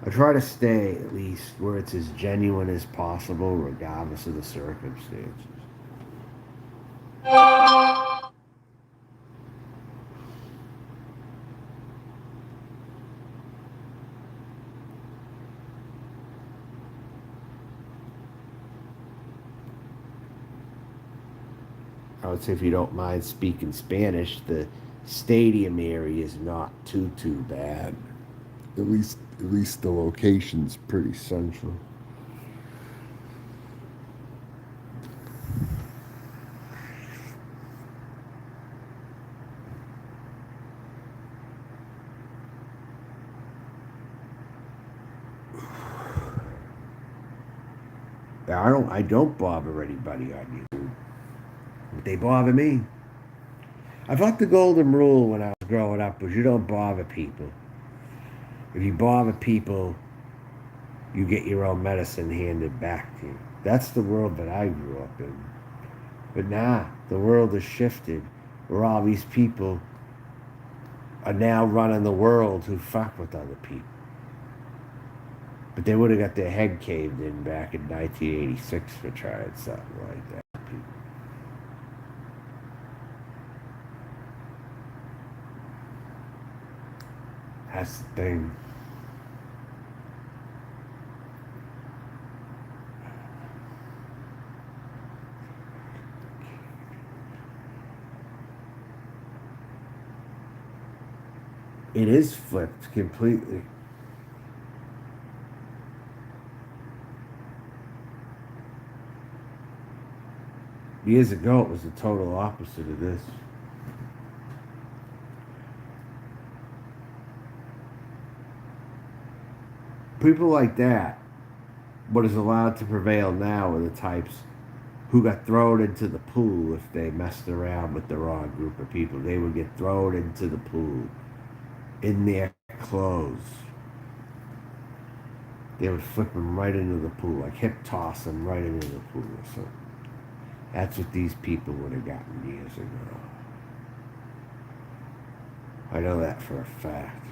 I try to stay at least where it's as genuine as possible, regardless of the circumstances. I would say if you don't mind speaking Spanish, the stadium area is not too bad. At least the location's pretty central. I don't bother anybody on YouTube. But they bother me. I thought the golden rule when I was growing up was you don't bother people. If you bother people, you get your own medicine handed back to you. That's the world that I grew up in. But now the world has shifted where all these people are now running the world who fuck with other people. But they would have got their head caved in back in 1986 for trying something like that. That's the thing. It is flipped completely. Years ago, it was the total opposite of this. People like that, what is allowed to prevail now are the types who got thrown into the pool if they messed around with the wrong group of people. They would get thrown into the pool in their clothes. They would flip them right into the pool, like hip toss them right into the pool or something. That's what these people would have gotten years ago. I know that for a fact.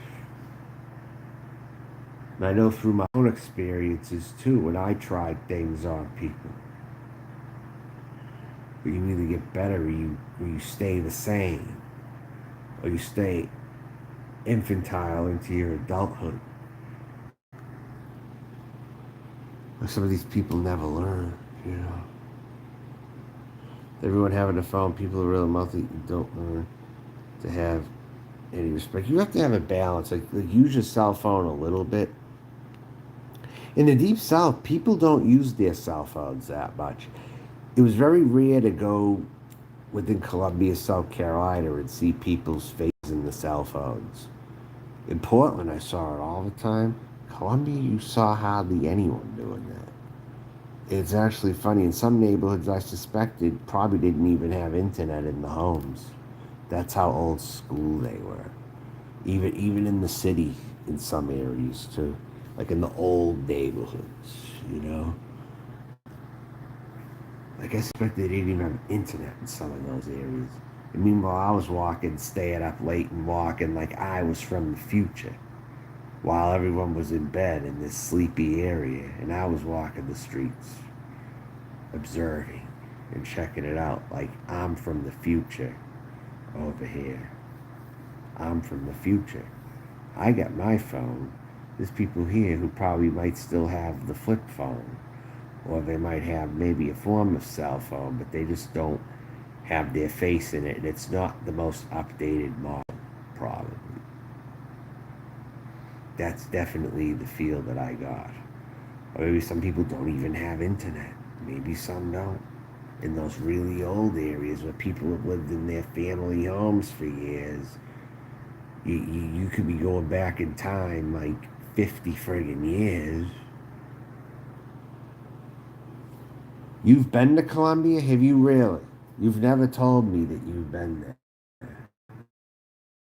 And I know through my own experiences too, when I tried things on people. But you either get better or you stay the same. Or you stay infantile into your adulthood. Or some of these people never learn, you know. Everyone having a phone, people are real wealthy, don't learn to have any respect. You have to have a balance. Like use your cell phone a little bit. In the deep south, people don't use their cell phones that much. It was very rare to go within Columbia, South Carolina, and see people's faces in the cell phones. In Portland, I saw it all the time. Columbia, you saw hardly anyone doing that. It's actually funny. In some neighborhoods, I suspected probably didn't even have internet in the homes. That's how old school they were. Even in the city, in some areas too, like in the old neighborhoods, you know. Like I suspect they didn't even have internet in some of those areas. And meanwhile, I was walking, staying up late and walking like I was from the future, while everyone was in bed in this sleepy area, and I was walking the streets, observing and checking it out like I'm from the future over here. I'm from the future. I got my phone. There's people here who probably might still have the flip phone, or they might have maybe a form of cell phone, but they just don't have their face in it, and it's not the most updated model, probably. That's definitely the feel that I got. Or maybe some people don't even have internet. Maybe some don't. In those really old areas where people have lived in their family homes for years, you could be going back in time like 50 friggin' years. You've been to Colombia? Have you really? You've never told me that you've been there.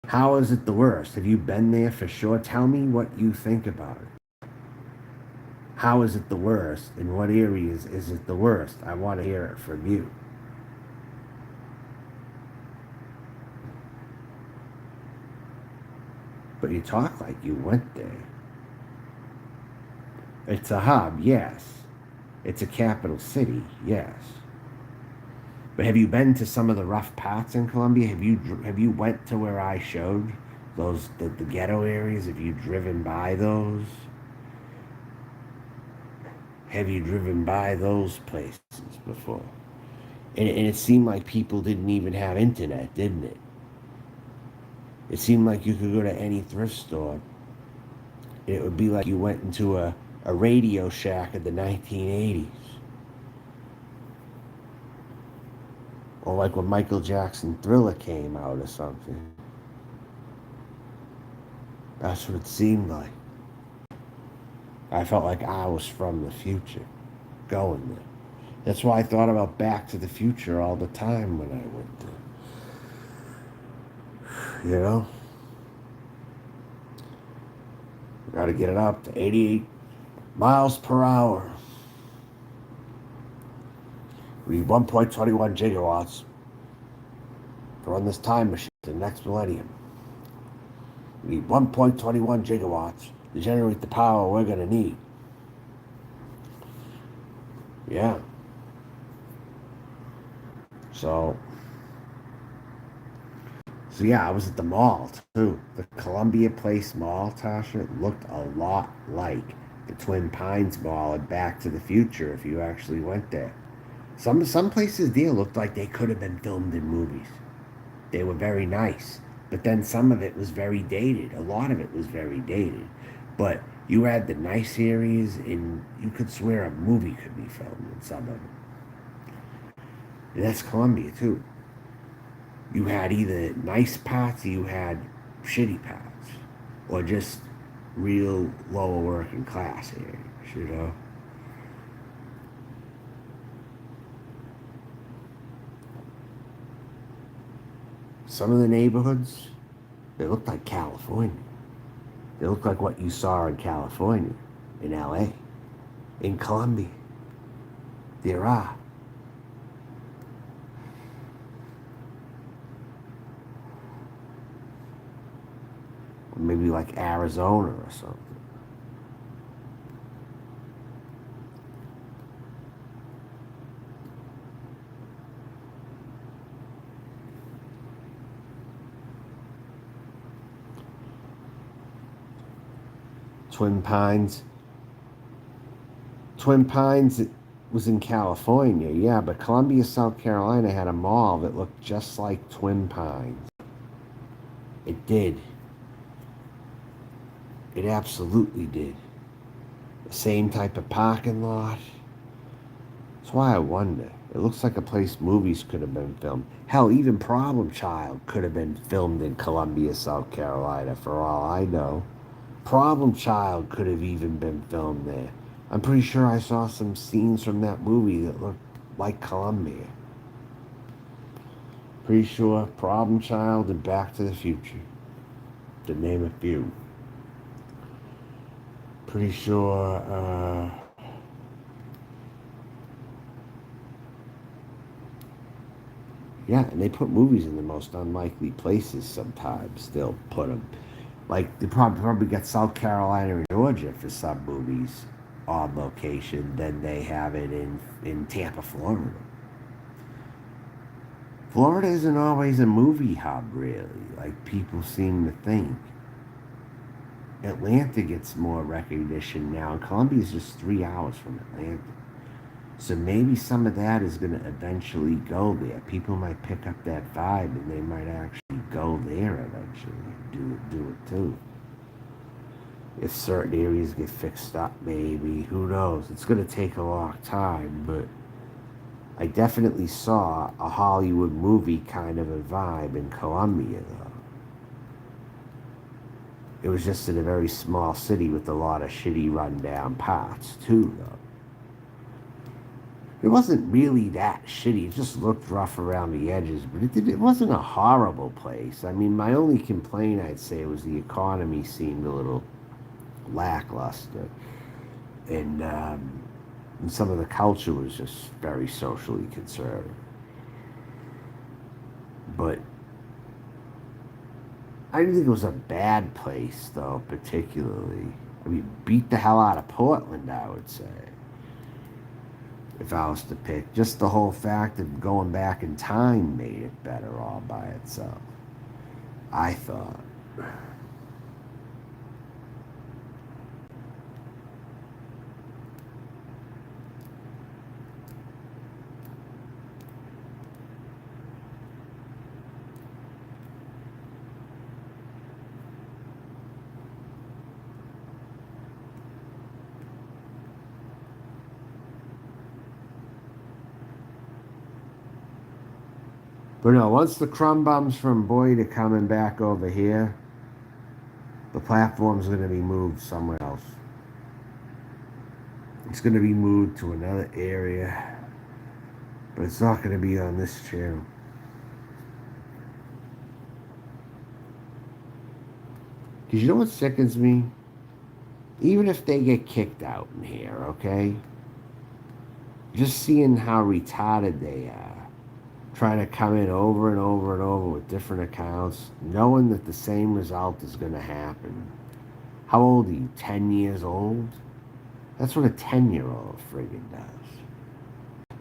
How is it the worst? Have you been there for sure? Tell me what you think about it. How is it the worst? In what areas is it the worst? I want to hear it from you. But you talk like you went there. It's a hub, yes. It's a capital city, yes. But have you been to some of the rough parts in Colombia? Have you went to where I showed those the ghetto areas? Have you driven by those? Have you driven by those places before? And it seemed like people didn't even have internet, didn't it? It seemed like you could go to any thrift store. It would be like you went into a Radio Shack of the 1980s. Or like when Michael Jackson Thriller came out or something. That's what it seemed like. I felt like I was from the future going there. That's why I thought about Back to the Future all the time when I went there. You know? Got to get it up to 88 miles per hour. We need 1.21 gigawatts to run this time machine to the next millennium. We need 1.21 gigawatts to generate the power we're going to need. Yeah. So yeah, I was at the mall too. The Columbia Place Mall, Tasha, looked a lot like the Twin Pines Mall at Back to the Future if you actually went there. Some places there looked like they could have been filmed in movies. They were very nice. But then some of it was very dated. A lot of it was very dated. But you had the nice areas, and you could swear a movie could be filmed in some of it. And that's Columbia, too. You had either nice parts or you had shitty parts. Or just real lower working class areas, you know? Some of the neighborhoods, they looked like California. They look like what you saw in California, in LA, in Colombia. There are. Or maybe like Arizona or something. Twin Pines. Twin Pines was in California, yeah, but Columbia, South Carolina had a mall that looked just like Twin Pines. It did. It absolutely did. The same type of parking lot. That's why I wonder. It looks like a place movies could have been filmed. Hell, even Problem Child could have been filmed in Columbia, South Carolina, for all I know. Problem Child could have even been filmed there. I'm pretty sure I saw some scenes from that movie that looked like Columbia. Pretty sure Problem Child and Back to the Future, to name a few. Pretty sure, yeah, and they put movies in the most unlikely places sometimes. They'll put them. Like, they probably got South Carolina and Georgia for some movies on location than they have it in Tampa, Florida. Florida isn't always a movie hub, really, like people seem to think. Atlanta gets more recognition now, and Columbia's just 3 hours from Atlanta. So maybe some of that is going to eventually go there. People might pick up that vibe and they might actually go there eventually and do it too. If certain areas get fixed up, maybe, who knows? It's going to take a long time, but I definitely saw a Hollywood movie kind of a vibe in Colombia, though. It was just in a very small city with a lot of shitty rundown parts, too, though. It wasn't really that shitty. It just looked rough around the edges, but it wasn't a horrible place. I mean, my only complaint, I'd say, was the economy seemed a little lackluster. And some of the culture was just very socially conservative. But I didn't think it was a bad place, though, particularly. I mean, beat the hell out of Portland, I would say, if I was to pick. Just the whole fact of going back in time made it better all by itself, I thought. But no, once the crumb bums from Boyd are coming back over here, the platform's going to be moved somewhere else. It's going to be moved to another area, but it's not going to be on this channel. Because you know what sickens me? Even if they get kicked out in here, okay? Just seeing how retarded they are, trying to come in over and over and over with different accounts, knowing that the same result is going to happen. How old are you? 10 years old? That's what a 10-year-old friggin' does.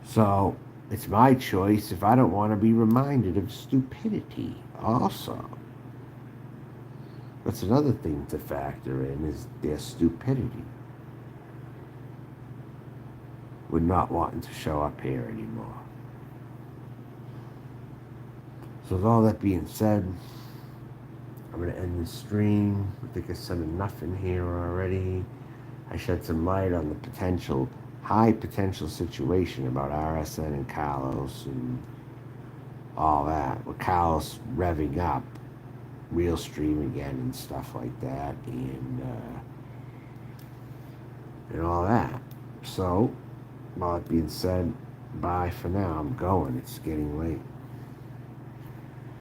So, it's my choice if I don't want to be reminded of stupidity also. That's another thing to factor in, is their stupidity. With not wanting to show up here anymore. So with all that being said, I'm going to end this stream. I think I said enough in here already. I shed some light on the high potential situation about RSN and Carlos and all that. With Carlos revving up Real Stream again and stuff like that, and all that. So, all that being said, bye for now. I'm going. It's getting late.